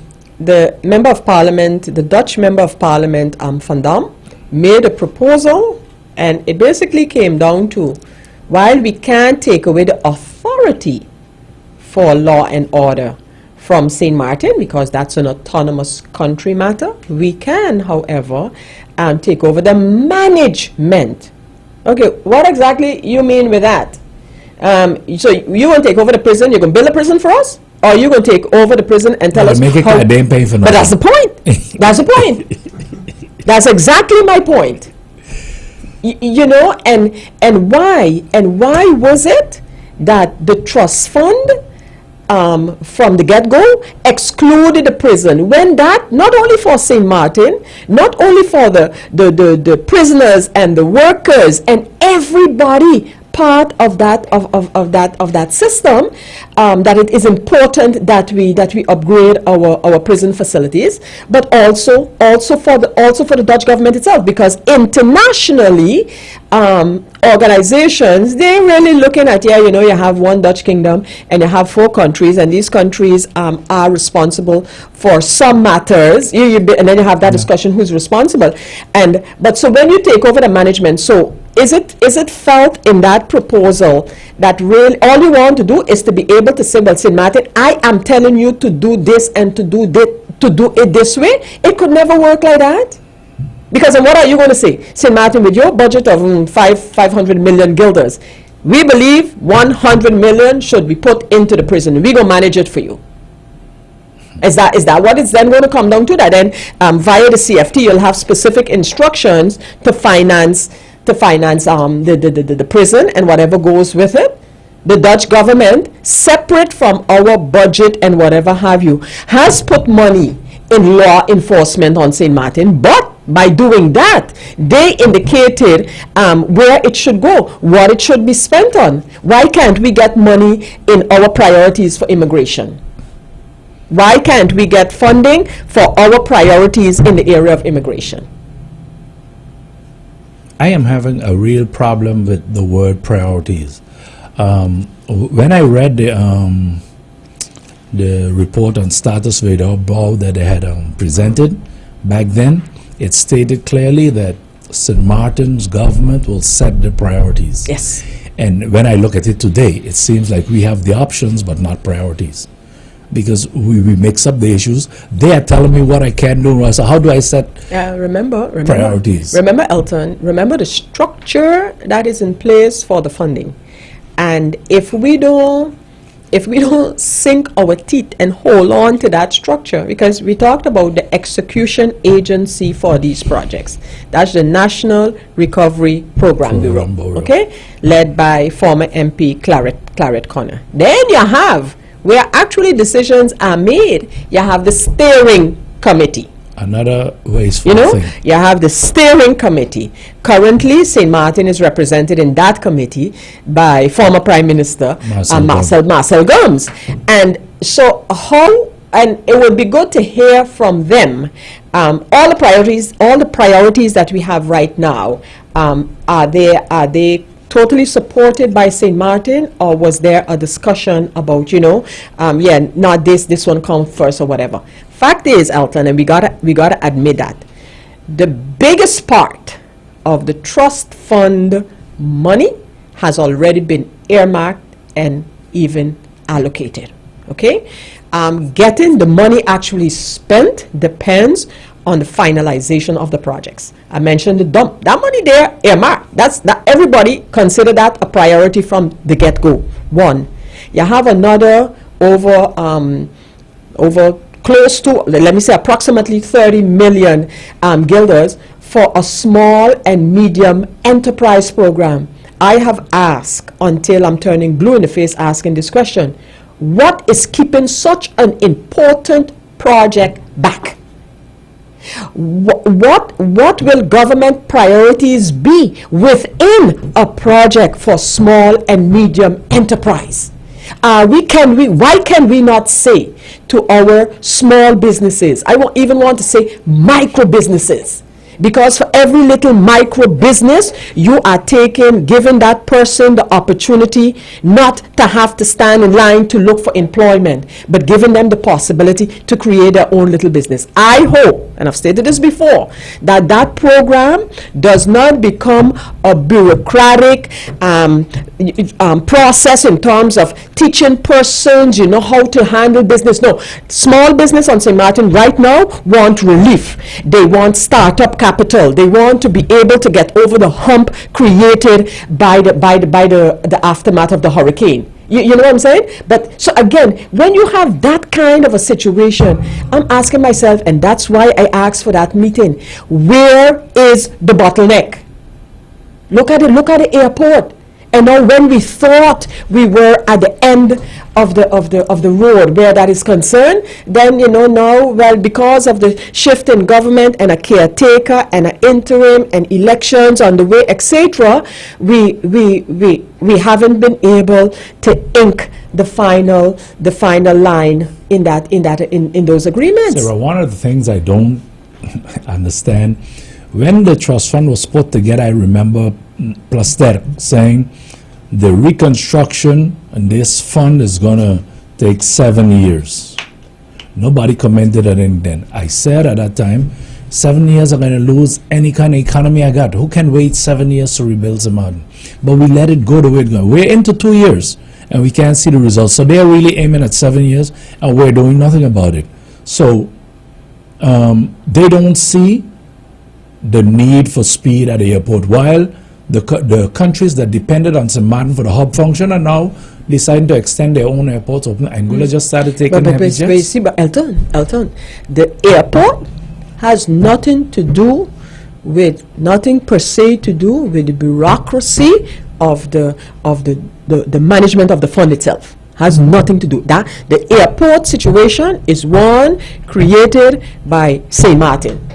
member of parliament, the Dutch member of parliament, Van Dam, made a proposal, and it basically came down to, while we can't take away the authority for law and order from St. Martin, because that's an autonomous country matter, we can, however, take over the management. Okay, what exactly you mean with that? So you want to take over the prison, you're going to build a prison for us? Or you going to take over the prison and tell us make it how... they ain't paying for nothing. But that's the point. That's the point. That's exactly my point. You know, and why was it that the trust fund from the get-go excluded the prison, when that, not only for St. Martin, not only for the prisoners and the workers and everybody part of that system, that it is important that we upgrade our prison facilities, but also for the Dutch government itself, because internationally organizations, they're really looking at, you know, you have one Dutch kingdom and you have 4 countries, and these countries are responsible for some matters, and then you have that discussion who's responsible. But so when you take over the management, so is it felt in that proposal that really all you want to do is to be able to say, well, St. Martin, I am telling you to do this and to do it this way? It could never work like that. Because then what are you going to say? St. Martin, with your budget of 500 million guilders, we believe 100 million should be put into the prison. We're going to manage it for you. Is that what it's then going to come down to? That then via the CFT, you'll have specific instructions to finance the prison and whatever goes with it. The Dutch government, separate from our budget and whatever have you, has put money in law enforcement on St. Martin, but by doing that, they indicated where it should go, what it should be spent on. Why can't we get money in our priorities for immigration? Why can't we get funding for our priorities in the area of immigration? I am having a real problem with the word priorities. When I read the report on status without that they had presented back then, it stated clearly that St. Martin's government will set the priorities. Yes. And when I look at it today, it seems like we have the options but not priorities. Because we mix up the issues. They are telling me what I can do. So how do I set remember priorities? Remember, ELTON, remember the structure that is in place for the funding. And if we don't sink our teeth and hold on to that structure, because we talked about the execution agency for these projects. That's the National Recovery Program Bureau. Okay? Led by former MP Claret Connor. Then you have, where actually decisions are made, you have the steering committee. Another wasteful thing. You have the steering committee. Currently, St. Martin is represented in that committee by former Prime Minister Marcel Gomes. And so and it would be good to hear from them, all the priorities that we have right now, are they totally supported by St. Martin, or was there a discussion about, not this one come first or whatever? Fact is, ELTON, and we gotta admit that the biggest part of the trust fund money has already been earmarked and even allocated. Okay, getting the money actually spent depends on the finalization of the projects. I mentioned the dump. That money there, earmarked. Everybody consider that a priority from the get-go. One. You have another over close to, let me say, approximately 30 million guilders for a small and medium enterprise program. I have asked, until I'm turning blue in the face asking this question, what is keeping such an important project back? What will government priorities be within a project for small and medium enterprise? Why can we not say to our small businesses, I even want to say micro businesses, because for every little micro business, you are giving that person the opportunity not to have to stand in line to look for employment, but giving them the possibility to create their own little business. I hope, and I've stated this before, that that program does not become a bureaucratic process in terms of teaching persons, how to handle business. No, small business on St. Martin right now want relief. They want startup capital. They want to be able to get over the hump created by the aftermath of the hurricane. You know what I'm saying? But so again, when you have that kind of a situation, I'm asking myself, and that's why I asked for that meeting, where is the bottleneck? Look at the airport. And now when we thought we were at the end of the road where that is concerned, then now, well, because of the shift in government and a caretaker and an interim and elections on the way, etc., we haven't been able to ink the final line in those agreements. Sarah, one of the things I don't understand, when the trust fund was put together, I remember Plaster saying the reconstruction and this fund is going to take 7 years. Nobody commented on it then. I said at that time, 7 years I'm going to lose any kind of economy I got. Who can wait 7 years to rebuild St. Martin? But we let it go the way it's going. We're into 2 years and we can't see the results. So they're really aiming at 7 years and we're doing nothing about it. So they don't see the need for speed at the airport, while the countries that depended on St. Martin for the hub function are now deciding to extend their own airports open. Angola just started taking heavy jets. See, but Elton, the airport has nothing per se to do with the bureaucracy of the management of the fund itself. Has nothing to do. That the airport situation is one created by St. Martin.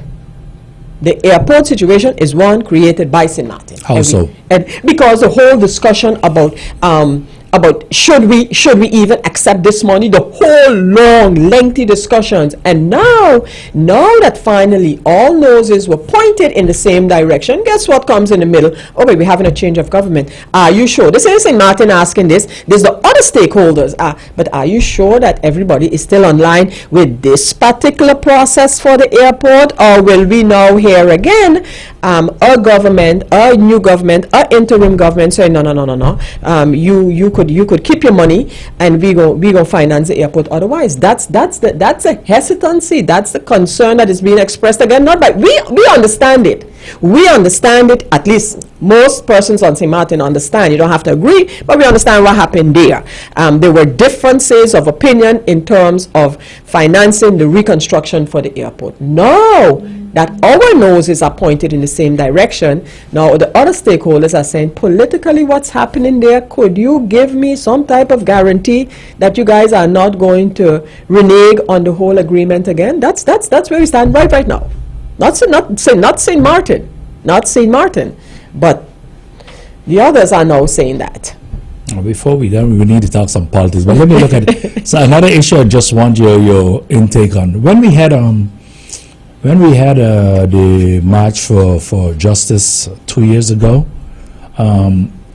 The airport situation is one created by St. Martin. How so? And because the whole discussion about should we even accept this money, the whole long, lengthy discussions, and now that finally all noses were pointed in the same direction, guess what comes in the middle? Oh wait, we're having a change of government. Are you sure? This is St. Martin asking this. There's the other stakeholders. But are you sure that everybody is still on line with this particular process for the airport, or will we now hear again a government, a new government, a interim government saying no, you could keep your money and we go finance the airport otherwise? That's a hesitancy. That's the concern that is being expressed again. Not by we understand it. We understand it. At least most persons on St. Martin understand. You don't have to agree, but we understand what happened there. There were differences of opinion in terms of financing the reconstruction for the airport. Now that our noses are pointed in the same direction, now the other stakeholders are saying, politically, what's happening there? Could you give me some type of guarantee that you guys are not going to renege on the whole agreement again? That's where we stand right now. Not St. Martin, but the others are now saying that. Before we done, we need to talk some politics. But let me look at it. So another issue I just want your intake on. When we had the March for Justice 2 years ago,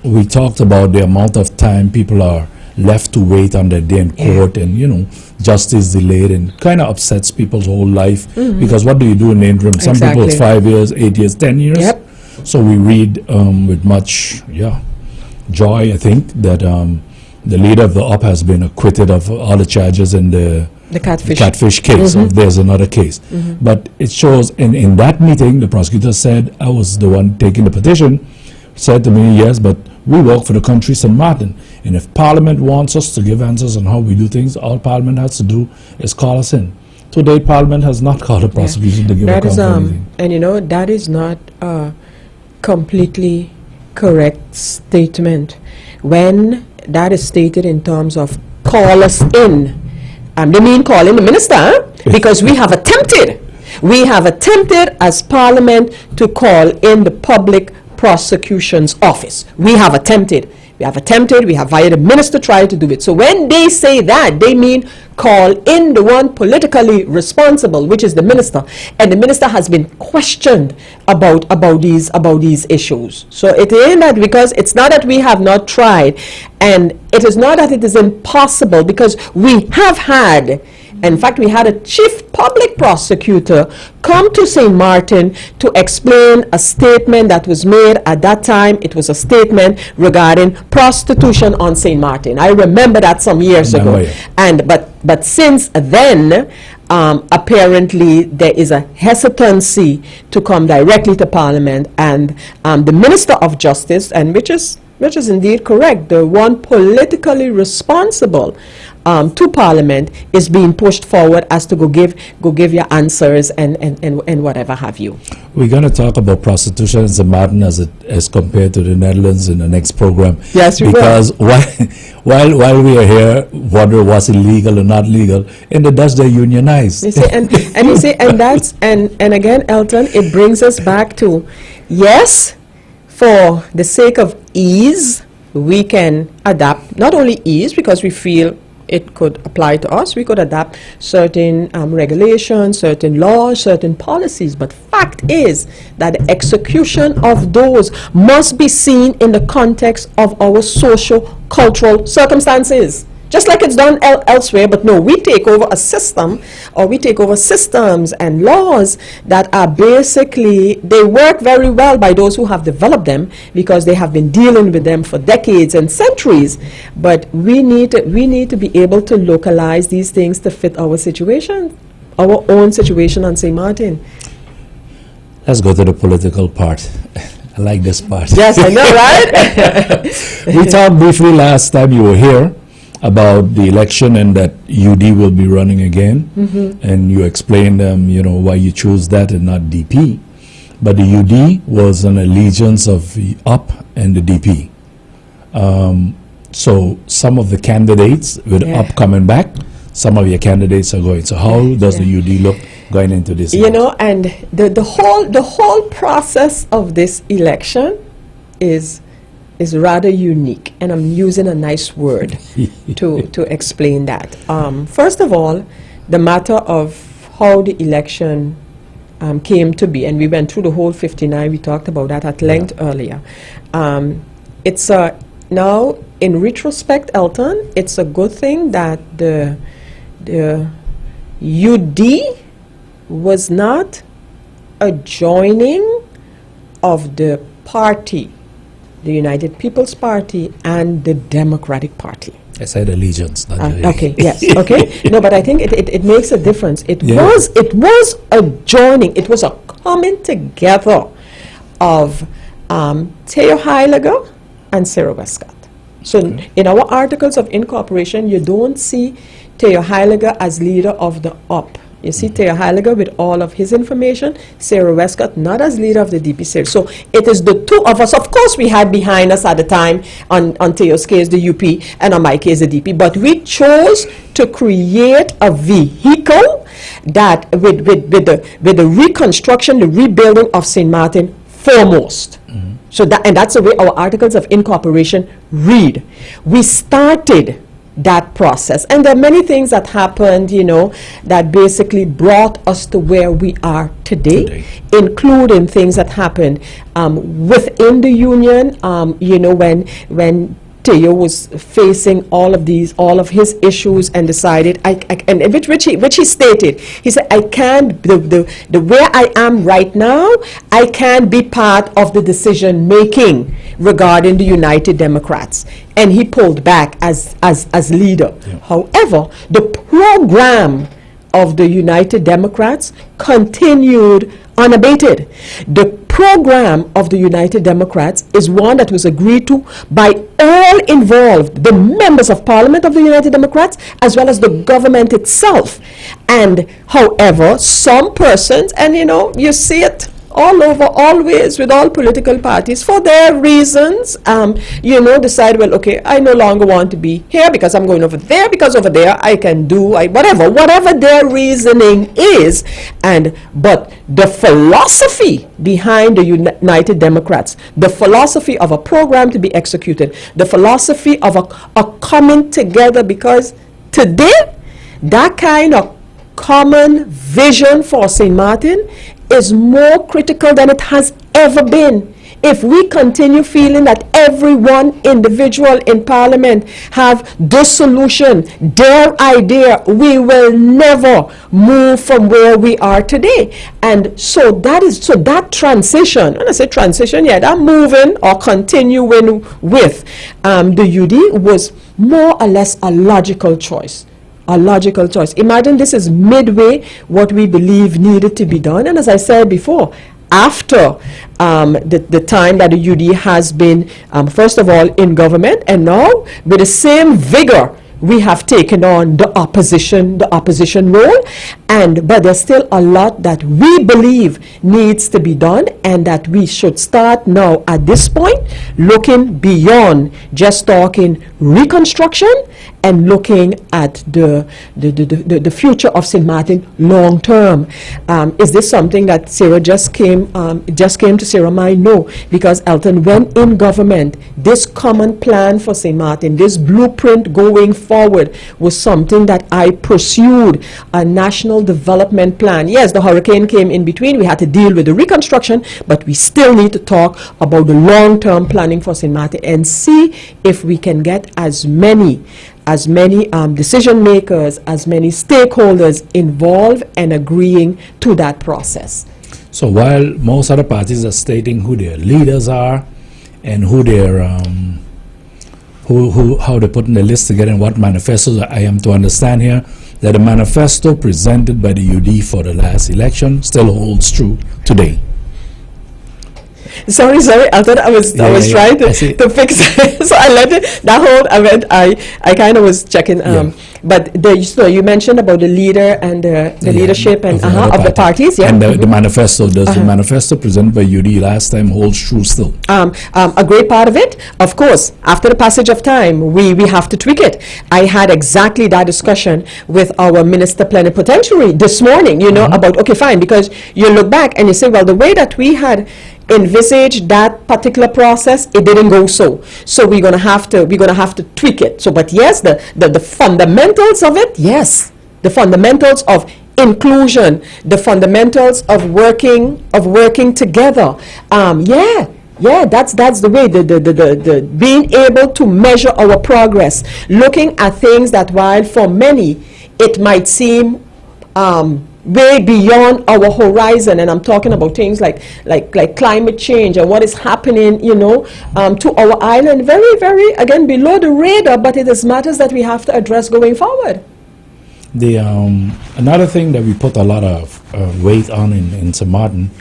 we talked about the amount of time people are left to wait on their day in court, and justice delayed, and kind of upsets people's whole life, because what do you do in the interim? Some people it's 5 years, 8 years, 10 years. Yep. So we read with much joy, I think, that the leader of the op has been acquitted of all the charges in the catfish case. So there's another case. But it shows in that meeting, the prosecutor said, I was the one taking the petition, said to me, yes, but We work for the country, St. Martin. And if Parliament wants us to give answers on how we do things, all Parliament has to do is call us in. To date, Parliament has not called the prosecution to give a call for anything. And you know, that is not a completely correct statement. When that is stated in terms of call us in, they mean call in the minister, huh? Because we have attempted as Parliament to call in the Public Prosecution's Office. We have attempted, we have via the minister tried to do it. So when they say that, they mean call in the one politically responsible, which is the minister, and the minister has been questioned about these issues. So it ain't that, because it's not that we have not tried, and it is not that it is impossible, because we have had. In fact, we had a chief public prosecutor come to St. Martin to explain a statement that was made at that time. It was a statement regarding prostitution on St. Martin. I remember that some years ago. And but since then, apparently there is a hesitancy to come directly to Parliament, and the Minister of Justice, and which is indeed correct, the one politically responsible to Parliament, is being pushed forward as to go give your answers and whatever have you. We're going to talk about prostitution in St. Martin as compared to the Netherlands in the next program. Yes, we will. Because while we are here, wondering what's illegal or not legal, in the Dutch they unionize. You see, and you see, and that's and again, Elton, it brings us back to, yes, for the sake of ease, we can adapt, not only ease because we feel it could apply to us, we could adapt certain regulations, certain laws, certain policies, but fact is that the execution of those must be seen in the context of our social, cultural circumstances. Just like it's done elsewhere, but no, we take over a system, or we take over systems and laws that are basically, they work very well by those who have developed them because they have been dealing with them for decades and centuries. But we need to be able to localize these things to fit our situation, our own situation on St. Martin. Let's go to the political part. I like this part. Yes, I know, right? We talked briefly last time you were here about the election and that UD will be running again, and you explained why you chose that and not DP. But the UD was an allegiance of UP and the DP. So some of the candidates with UP coming back, some of your candidates are going. So how does the UD look going into this election? You know, and the whole process of this election is rather unique, and I'm using a nice word to explain that. First of all, the matter of how the election came to be, and we went through the whole 59, we talked about that at length earlier. It's now, in retrospect, Elton, it's a good thing that the UD was not a joining of the party, the United People's Party and the Democratic Party. I said allegiance, not okay, yes, okay. No, but I think it makes a difference. It was a joining, it was a coming together of Theo Heiliger and Sarah Wescott. So in our articles of incorporation, you don't see Theo Heiliger as leader of the UP. You see Theo Heiliger with all of his information, Sarah Wescott not as leader of the DP. So it is the two of us. Of course, we had behind us at the time, on Theo's case, the UP, and on my case, the DP. But we chose to create a vehicle that, with the reconstruction, the rebuilding of St. Martin foremost. So that's the way our articles of incorporation read. We started that process, and there are many things that happened, that basically brought us to where we are today. Including things that happened within the union, when Theo was facing all of his issues and decided, which he stated, he said, I can't, the where I am right now, I can't be part of the decision making regarding the United Democrats. And he pulled back as leader. Yeah. However, the program of the United Democrats continued unabated. The program of the United Democrats is one that was agreed to by all involved, the members of Parliament of the United Democrats, as well as the government itself. And however, some persons, and you see it all over, always with all political parties, for their reasons, decide, well, okay, I no longer want to be here because I'm going over there, because over there I can do whatever their reasoning is. But the philosophy behind the United Democrats, the philosophy of a program to be executed, the philosophy of a coming together, because today that kind of common vision for St. Martin is more critical than it has ever been. If we continue feeling that every one individual in Parliament have the solution, their idea, we will never move from where we are today. And so that transition, when I say transition, that moving or continuing with the UD was more or less a logical choice. A logical choice. Imagine this is midway what we believe needed to be done. And as I said before, after the time that the UD has been, first of all, in government, and now with the same vigor, we have taken on the opposition role, but there's still a lot that we believe needs to be done, and that we should start now at this point looking beyond just talking reconstruction and looking at the future of St. Martin long term. Is this something that Sarah just came to Sarah's mind? No, because ELTON, when in government, this common plan for St. Martin, this blueprint going forward, was something that I pursued, a national development plan. Yes, the hurricane came in between. We had to deal with the reconstruction, but we still need to talk about the long-term planning for St. Martin and see if we can get as many decision makers, as many stakeholders involved and agreeing to that process. So while most other parties are stating who their leaders are and who their how they're putting the list together and what manifestos, I am to understand here that the manifesto presented by the UD for the last election still holds true today. Sorry, I thought I was trying to fix it. So I let it, that whole event, I kind of was checking. But so you mentioned about the leader and the leadership and of the parties. Yeah. And the manifesto, does the manifesto presented by UD last time holds true still? A great part of it, of course, after the passage of time, we have to tweak it. I had exactly that discussion with our minister plenipotentiary this morning, about, okay, fine, because you look back and you say, well, the way that we had envisaged that particular process, it didn't go so we're gonna have to tweak it. So, but yes, the fundamentals of it, yes, the fundamentals of inclusion, the fundamentals of working together, that's the way, the being able to measure our progress, looking at things that while for many it might seem way beyond our horizon, and I'm talking about things like climate change and what is happening, to our island, very, very, again, below the radar, but it is matters that we have to address going forward. The another thing that we put a lot of weight on in St. Martin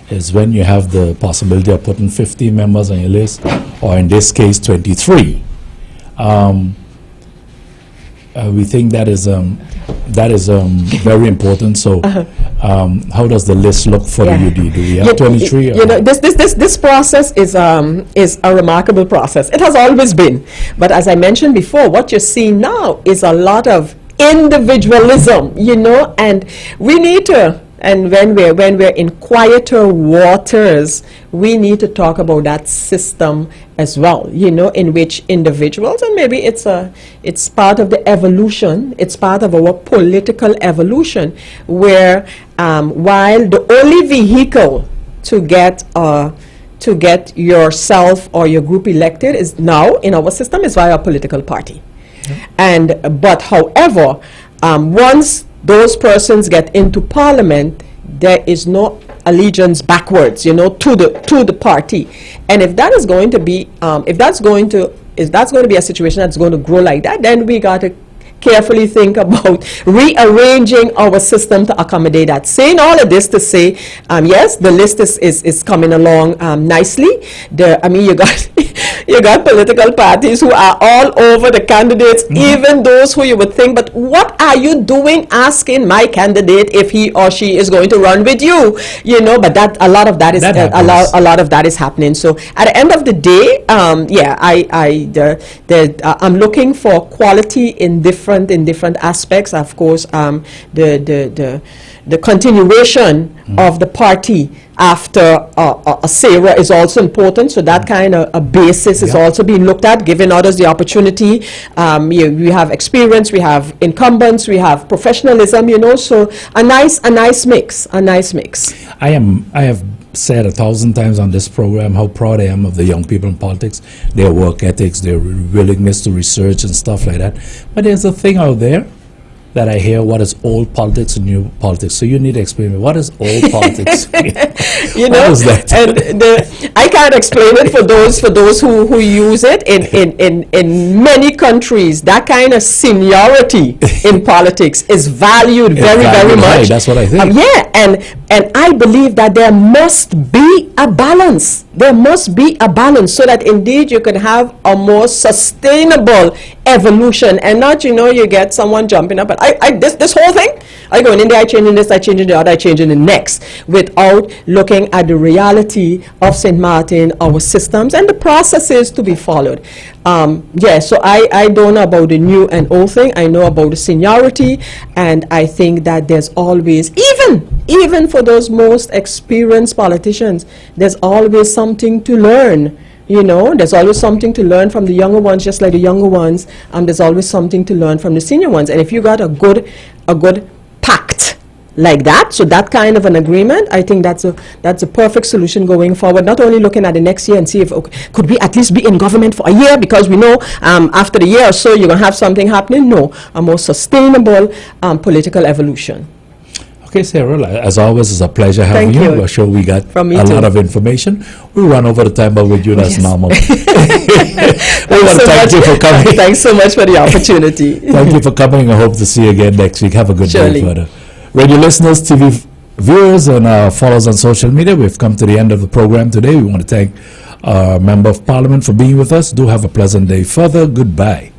is when you have the possibility of putting 50 members on your list, or in this case 23. We think that is very important. So, how does the list look for the UD? Do we have 23? This process is a remarkable process. It has always been, but as I mentioned before, what you're seeing now is a lot of individualism. And we need to. And when we're in quieter waters, we need to talk about that system as well, in which individuals, and maybe it's part of the evolution, it's part of our political evolution, where while the only vehicle to get yourself or your group elected is now in our system is via a political party. But however, once those persons get into Parliament, there is no allegiance backwards, to the party. And if that is going to be, if that's going to be a situation that's going to grow like that, then we got to carefully think about rearranging our system to accommodate that. Saying all of this to say, yes, the list is coming along nicely. You got you got political parties who are all over the candidates, even those who you would think, but what are you doing asking my candidate if he or she is going to run with you? You know, but that a lot of that is a lot of that is happening. So at the end of the day, I'm looking for quality in different aspects. Of course, the continuation of the party after a Sarah is also important. So that kind of a basis is also being looked at, giving others the opportunity. We have experience, we have incumbents, we have professionalism. You know, so a nice mix. I have said 1,000 times on this program how proud I am of the young people in politics, their work ethics, their willingness to research and stuff like that. But there's a thing out there that I hear, what is old politics and new politics? So you need to explain me, what is old politics? You know, and I can't explain it for those who use it. In many countries, that kind of seniority in politics is valued very much. That's what I think. And I believe that there must be a balance. There must be a balance so that indeed you can have a more sustainable evolution, and not, you know, you get someone jumping up and this whole thing, I go in there, I change in this, I change in the other, I change in the next, without looking at the reality of St. Martin, our systems, and the processes to be followed. So I don't know about the new and old thing. I know about the seniority, and I think that there's always, even for those most experienced politicians, there's always something to learn. You know, there's always something to learn from the younger ones, just like the younger ones. There's always something to learn from the senior ones. And if you got a good pact like that, so that kind of an agreement, I think that's a perfect solution going forward. Not only looking at the next year and see if could we at least be in government for a year, because we know after the year or so you're gonna have something happening. No, a more sustainable political evolution. Okay, Sarah, as always, it's a pleasure having you. We're sure we got a lot of information. We run over the time, but with you, that's normal. Thank you for coming. Thanks so much for the opportunity. Thank you for coming. I hope to see you again next week. Have a good day further. Radio listeners, TV viewers, and followers on social media, we've come to the end of the program today. We want to thank our Member of Parliament for being with us. Do have a pleasant day further. Goodbye.